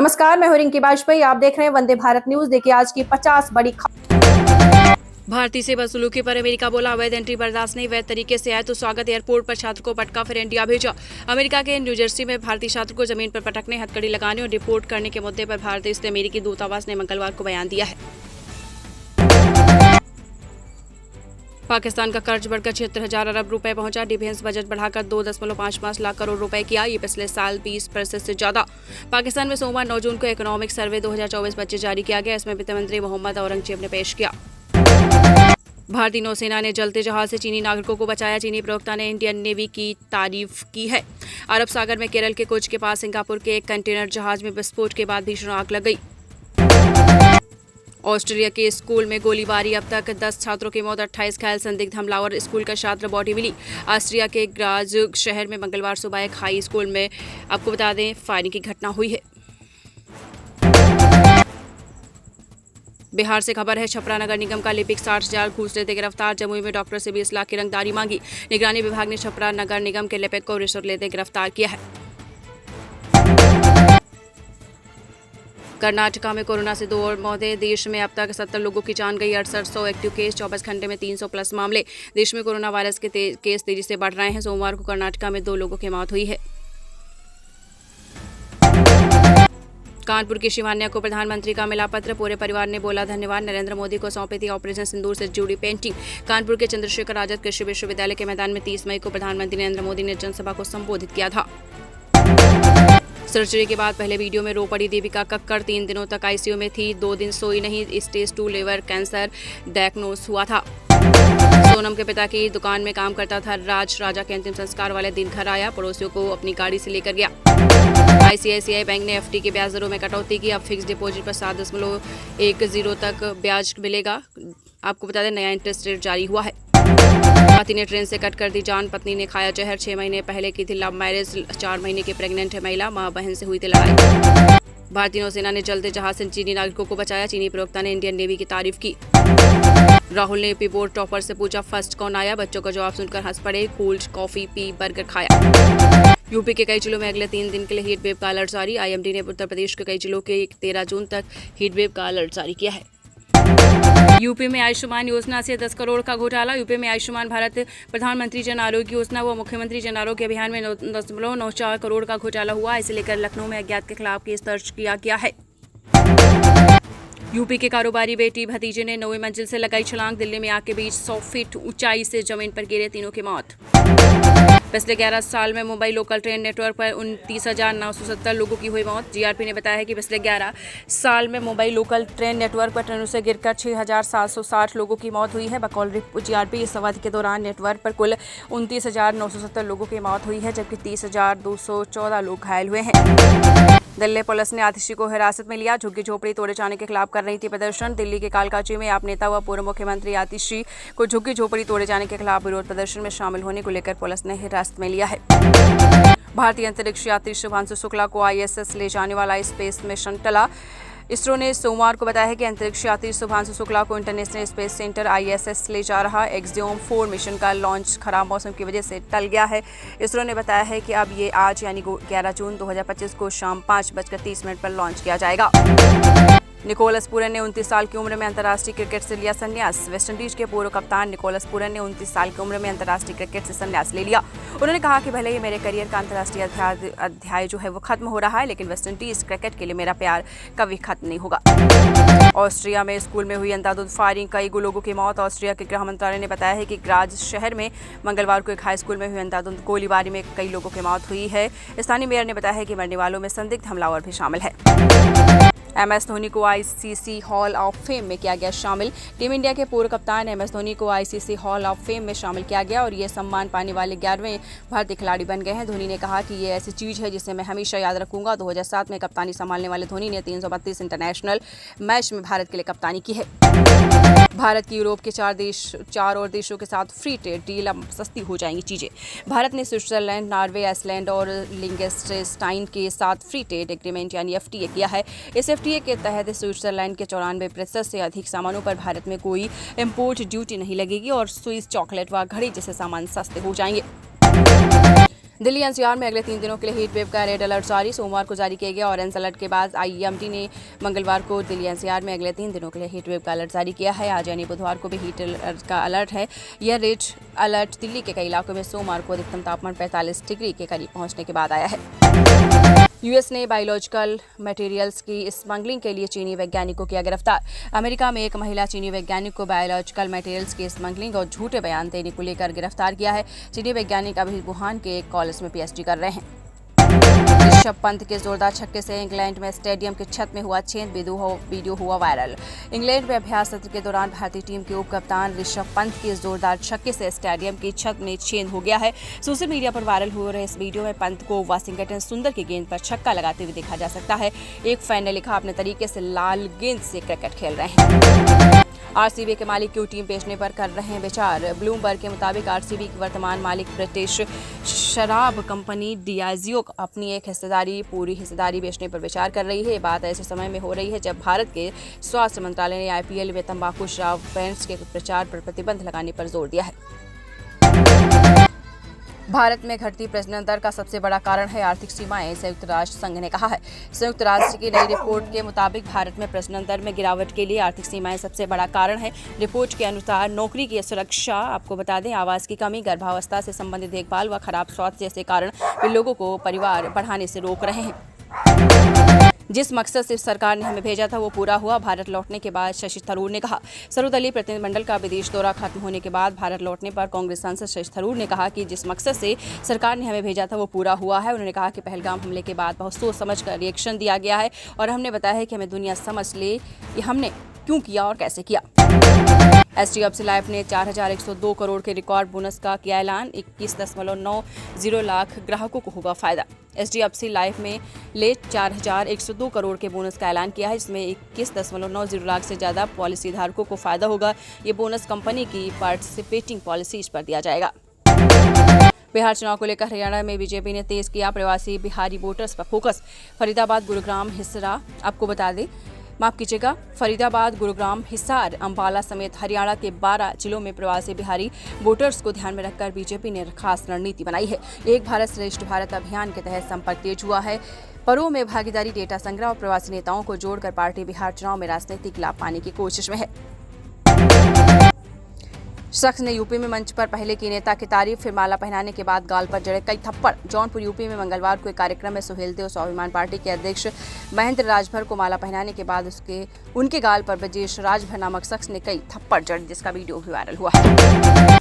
नमस्कार, मैं हूं रिंकी बाजपेयी। आप देख रहे हैं वंदे भारत न्यूज। देखिए आज की 50 बड़ी भारतीय से बदसलूकी पर अमेरिका बोला, अवैध एंट्री बर्दाश्त नहीं, वैध तरीके से आए तो स्वागत। एयरपोर्ट पर छात्र को पटका, फिर इंडिया भेजा। अमेरिका के न्यूजर्सी में भारतीय छात्र को जमीन पर पटकने, हथकड़ी लगाने और रिपोर्ट करने के मुद्दे पर भारतीय स्थित अमेरिकी दूतावास ने मंगलवार को बयान दिया है। पाकिस्तान का कर्ज बढ़कर 76,000 अरब रुपए पहुंचा। डिफेंस बजट बढ़ाकर 2.55 लाख करोड़ रुपए किया। ये पिछले साल 20% से ज्यादा। पाकिस्तान में सोमवार 9 जून को इकोनॉमिक सर्वे 2024-25 जारी किया गया। इसमें वित्त मंत्री मोहम्मद औरंगजेब ने पेश किया। भारतीय नौसेना ने जलते जहाज से चीनी नागरिकों को बचाया। चीनी प्रवक्ता ने इंडियन नेवी की तारीफ की है। अरब सागर में केरल के कोच के पास सिंगापुर के एक कंटेनर जहाज में विस्फोट के बाद भीषण आग लग गई। ऑस्ट्रेलिया के स्कूल में गोलीबारी, अब तक 10 छात्रों की मौत, 28 घायल, संदिग्ध हमलावर स्कूल का छात्र, बॉडी मिली। ऑस्ट्रिया के ग्राज शहर में मंगलवार सुबह एक हाई स्कूल में आपको बता दें फायरिंग की घटना हुई है। बिहार से खबर है, छपरा नगर निगम का लिपिक 60,000 घूस लेते गिरफ्तार। जमुई में डॉक्टर से 20 लाख की रंगदारी मांगी। निगरानी विभाग ने छपरा नगर निगम के लिपिक को रिश्वत लेते गिरफ्तार किया है। कर्नाटका में कोरोना से 2 और मौतें। देश में अब तक 70 लोगों की जान गई। 6800 एक्टिव केस, 24 घंटे में 300 प्लस मामले। देश में कोरोना वायरस के केस तेजी से बढ़ रहे हैं। सोमवार को कर्नाटका में 2 लोगों की मौत हुई है। कानपुर की शिवान्या को प्रधानमंत्री का मिला पत्र, पूरे परिवार ने बोला धन्यवाद। नरेंद्र मोदी को सौंपी थी ऑपरेशन सिंदूर से जुड़ी पेंटिंग। कानपुर के चंद्रशेखर आजाद कृषि विश्वविद्यालय के मैदान में 30 मई को प्रधानमंत्री नरेंद्र मोदी ने जनसभा को संबोधित किया था। सर्जरी के बाद पहले वीडियो में रो पड़ी दीपिका कक्कड़। 3 दिनों तक आईसीयू में थी, 2 दिन सोई नहीं। स्टेज 2 लिवर कैंसर डायग्नोज हुआ था। सोनम के पिता की दुकान में काम करता था राज। राजा के अंतिम संस्कार वाले दिन घर आया, पड़ोसियों को अपनी गाड़ी से लेकर गया। आईसीआईसीआई बैंक ने एफडी के ब्याज दरों में कटौती की। अब फिक्स डिपॉजिट पर 7.10 तक ब्याज मिलेगा। आपको बता दें नया इंटरेस्ट रेट जारी हुआ है। पति ने ट्रेन से कट कर दी जान, पत्नी ने खाया जहर। 6 महीने पहले की थी लव मैरिज। 4 महीने की प्रेग्नेंट है महिला, मां बहन से हुई थी लड़ाई। भारतीय नौसेना ने जलते जहाज से चीनी नागरिकों को बचाया। चीनी प्रवक्ता ने इंडियन नेवी की तारीफ की। राहुल ने यूपी बोर्ड टॉपर से पूछा फर्स्ट कौन आया। बच्चों का जवाब सुनकर हंस पड़े। कोल्ड कॉफी पी, बर्गर खाया। यूपी के कई जिलों में अगले 3 दिन के लिए हीट वेव का अलर्ट जारी। आईएमडी ने उत्तर प्रदेश के कई जिलों के 13 जून तक हीट वेव का अलर्ट जारी किया है। यूपी में आयुष्मान योजना से 10 करोड़ का घोटाला। यूपी में आयुष्मान भारत प्रधानमंत्री जन आरोग्य योजना व मुख्यमंत्री जन आरोग्य अभियान में 9.94 करोड़ का घोटाला हुआ। इसे लेकर लखनऊ में अज्ञात के खिलाफ केस दर्ज किया गया है। यूपी के कारोबारी बेटी भतीजे ने 9वीं मंजिल से लगाई छलांग। दिल्ली में आग के बीच 100 फीट ऊंचाई से जमीन पर गिरे, तीनों की मौत। पिछले 11 साल में मुंबई लोकल ट्रेन नेटवर्क पर 29,970 लोगों की हुई मौत। जीआरपी ने बताया है कि पिछले 11 साल में मुंबई लोकल ट्रेन नेटवर्क पर ट्रेनों से गिरकर 6,760 लोगों की मौत हुई है। बकौल जीआरपी इस अवधि के दौरान नेटवर्क पर कुल 29,970 लोगों की मौत हुई है, जबकि 30,214 लोग घायल हुए हैं। दिल्ली पुलिस ने आतिशी को हिरासत में लिया। झुग्गी झोपड़ी तोड़े जाने के खिलाफ कर रही थी प्रदर्शन। दिल्ली के कालकाची में आप नेता व पूर्व मुख्यमंत्री आतिशी को झुग्गी झोपड़ी तोड़े जाने के खिलाफ विरोध प्रदर्शन में शामिल होने को लेकर पुलिस ने हिरासत में लिया है। भारतीय अंतरिक्ष यात्री शुभांशु शुक्ला को आईएसएस ले जाने वाला स्पेस मिशन टला। इसरो ने सोमवार को बताया है कि अंतरिक्ष यात्री शुभांशु शुक्ला को इंटरनेशनल स्पेस सेंटर आईएसएस ले जा रहा एक्सियोम 4 मिशन का लॉन्च खराब मौसम की वजह से टल गया है। इसरो ने बताया है कि अब ये आज यानी 11 जून 2025 को शाम 5:30 पर लॉन्च किया जाएगा। निकोलस पूरन ने 29 साल की उम्र में अंतर्राष्ट्रीय क्रिकेट से लिया संन्यास। वेस्टइंडीज के पूर्व कप्तान निकोलस पूरन ने 29 साल की उम्र में अंतर्राष्ट्रीय क्रिकेट से संन्यास ले लिया। उन्होंने कहा कि भले ही मेरे करियर का अंतर्राष्ट्रीय अध्याय जो है वो खत्म हो रहा है, लेकिन वेस्टइंडीज क्रिकेट के लिए मेरा प्यार कभी खत्म नहीं होगा। ऑस्ट्रिया में स्कूल में हुई अंधाधुंध फायरिंग, कई लोगों की मौत। ऑस्ट्रिया के गृह मंत्रालय ने बताया है कि ग्राज शहर में मंगलवार को एक हाई स्कूल में हुई अंधाधुंध गोलीबारी में कई लोगों की मौत हुई है। स्थानीय मेयर ने बताया है कि मरने वालों में संदिग्ध हमलावर भी शामिल है। एमएस धोनी को आईसीसी हॉल ऑफ फेम में किया गया शामिल। टीम इंडिया के पूर्व कप्तान एमएस धोनी को आईसीसी हॉल ऑफ फेम में शामिल किया गया और ये सम्मान पाने वाले 11वें भारतीय खिलाड़ी बन गए हैं। धोनी ने कहा कि ये ऐसी चीज है जिसे मैं हमेशा याद रखूंगा। 2007 में कप्तानी संभालने वाले धोनी ने 332 इंटरनेशनल मैच में भारत के लिए कप्तानी की है। भारत की यूरोप के 4 और देशों के साथ फ्री ट्रेड डील, अब सस्ती हो जाएंगी चीजें। भारत ने स्विट्जरलैंड, नॉर्वे, आइसलैंड और लिंगेस्टेनस्टाइन के साथ फ्री ट्रेड एग्रीमेंट यानी एफटीए किया है। इस एफटीए के तहत स्विट्जरलैंड के 94% से अधिक सामानों पर भारत में कोई इम्पोर्ट ड्यूटी नहीं लगेगी और स्विस चॉकलेट व घड़ी जैसे सामान सस्ते हो जाएंगे। दिल्ली एनसीआर में अगले 3 दिनों के लिए हीट वेव का रेड अलर्ट जारी। सोमवार को जारी किया गया। ऑरेंज अलर्ट के बाद आईएमडी ने मंगलवार को दिल्ली एनसीआर में अगले 3 दिनों के लिए हीट वेव का अलर्ट जारी किया है। आज यानी बुधवार को भी हीट अलर्ट का अलर्ट है। यह रेड अलर्ट दिल्ली के कई इलाकों में सोमवार को अधिकतम तापमान 45 डिग्री के करीब पहुंचने के बाद आया है। यूएस ने बायोलॉजिकल मटेरियल्स की स्मगलिंग के लिए चीनी वैज्ञानिक को किया गिरफ्तार। अमेरिका में एक महिला चीनी वैज्ञानिक को बायोलॉजिकल मटेरियल्स की स्मगलिंग और झूठे बयान देने को लेकर गिरफ्तार किया है। चीनी वैज्ञानिक अभी वुहान के एक कॉलेज में पीएचडी कर रहे हैं। ऋषभ पंत के जोरदार छक्के से इंग्लैंड में स्टेडियम की छत में हुआ छेद, वीडियो हुआ वायरल। इंग्लैंड में अभ्यास सत्र के दौरान भारतीय टीम के उप कप्तान ऋषभ पंत के जोरदार छक्के से स्टेडियम की छत में छेद हो गया है। सोशल मीडिया पर वायरल हो रहे इस वीडियो में पंत को वाशिंगटन सुंदर की गेंद पर छक्का लगाते हुए देखा जा सकता है। एक फैन ने लिखा, अपने तरीके से लाल गेंद से क्रिकेट खेल रहे हैं। आरसीबी के मालिक की टीम बेचने पर कर रहे हैं विचार। ब्लूमबर्ग के मुताबिक आरसीबी के वर्तमान मालिक ब्रिटिश शराब कंपनी डियाजियो अपनी एक पूरी हिस्सेदारी बेचने पर विचार कर रही है। ये बात ऐसे समय में हो रही है जब भारत के स्वास्थ्य मंत्रालय ने आईपीएल में तंबाकू शराब ब्रांड्स के प्रचार पर प्रतिबंध लगाने पर जोर दिया है। भारत में घटती प्रजनन दर का सबसे बड़ा कारण है आर्थिक सीमाएं, संयुक्त राष्ट्र संघ ने कहा है। संयुक्त राष्ट्र की नई रिपोर्ट के मुताबिक भारत में प्रजनन दर में गिरावट के लिए आर्थिक सीमाएं सबसे बड़ा कारण है। रिपोर्ट के अनुसार नौकरी की सुरक्षा, आपको बता दें, आवास की कमी, गर्भावस्था से संबंधित देखभाल व खराब स्वास्थ्य जैसे कारण भी लोगों को परिवार बढ़ाने से रोक रहे हैं। जिस मकसद से सरकार ने हमें भेजा था वो पूरा हुआ, भारत लौटने के बाद शशि थरूर ने कहा। सर्वदलीय प्रतिनिधिमंडल का विदेश दौरा खत्म होने के बाद भारत लौटने पर कांग्रेस सांसद शशि थरूर ने कहा कि जिस मकसद से सरकार ने हमें भेजा था वो पूरा हुआ है। उन्होंने कहा कि पहलगाम हमले के बाद बहुत सोच समझ कर रिएक्शन दिया गया है और हमने बताया है कि हमें दुनिया समझ ले कि हमने क्यों किया और कैसे किया। एचडीएफसी लाइफ ने 4,102 करोड़ के रिकॉर्ड बोनस का किया ऐलान। 21.90 लाख ग्राहकों को होगा फायदा। एचडीएफसी लाइफ में 4,102 करोड़ के बोनस का ऐलान किया है, जिसमें 21.90 लाख से ज़्यादा पॉलिसी धारकों को फायदा होगा। ये बोनस कंपनी की पार्टिसिपेटिंग पॉलिसीज पर दिया जाएगा। बिहार चुनाव को लेकर हरियाणा में बीजेपी ने तेज किया प्रवासी बिहारी वोटर्स पर फोकस। फरीदाबाद, गुरुग्राम, हिसार, आपको बता दें, फरीदाबाद, गुरुग्राम, हिसार, अंबाला समेत हरियाणा के 12 जिलों में प्रवासी बिहारी वोटर्स को ध्यान में रखकर बीजेपी ने खास रणनीति बनाई है। एक भारत श्रेष्ठ भारत अभियान के तहत संपर्क तेज हुआ है। पर्वों में भागीदारी, डेटा संग्रह और प्रवासी नेताओं को जोड़कर पार्टी बिहार चुनाव में राजनीतिक लाभ पाने की कोशिश में है। शख्स ने यूपी में मंच पर पहले की नेता की तारीफ, फिर माला पहनाने के बाद गाल पर जड़े कई थप्पड़। जौनपुर यूपी में मंगलवार को एक कार्यक्रम में सुहेलदेव स्वाभिमान पार्टी के अध्यक्ष महेंद्र राजभर को माला पहनाने के बाद उनके गाल पर ब्रजेश राजभर नामक शख्स ने कई थप्पड़ जड़े, जिसका वीडियो भी वायरल हुआ है।